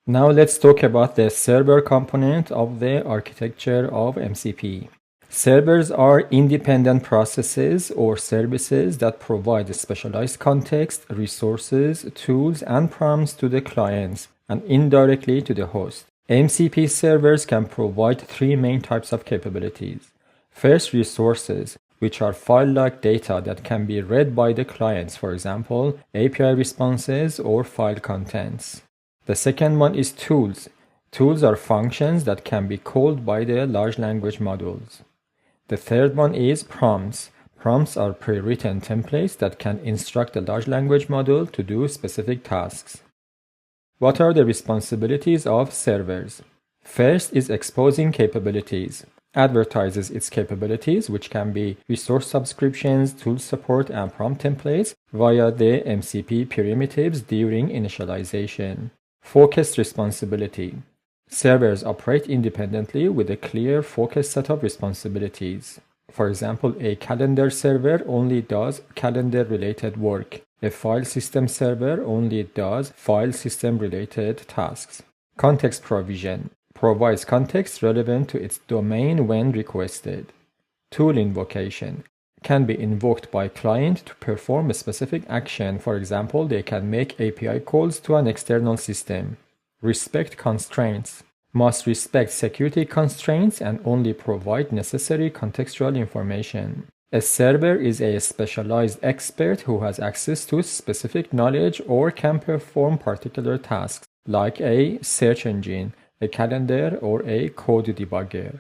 Now let's talk about the server component of the architecture of MCP. Servers are independent processes or services that provide specialized context, resources, tools, and prompts to the clients and indirectly to the host. MCP servers can provide three main types of capabilities. First, resources, which are file-like data that can be read by the clients, for example, API responses or file contents. The second one is tools. Tools are functions that can be called by the large language models. The third one is prompts. Prompts are pre-written templates that can instruct the large language model to do specific tasks. What are the responsibilities of servers? First is exposing capabilities. Advertises its capabilities, which can be resource subscriptions, tool support, and prompt templates via the MCP primitives during initialization. Focused responsibility. Servers operate independently with a clear, focused set of responsibilities. For example, a calendar server only does calendar-related work. A file system server only does file system-related tasks. Context provision. Provides context relevant to its domain when requested. Tool invocation. Can be invoked by client to perform a specific action. For example, they can make API calls to an external system. Respect constraints. Must respect security constraints and only provide necessary contextual information. A server is a specialized expert who has access to specific knowledge or can perform particular tasks, like a search engine, a calendar, or a code debugger.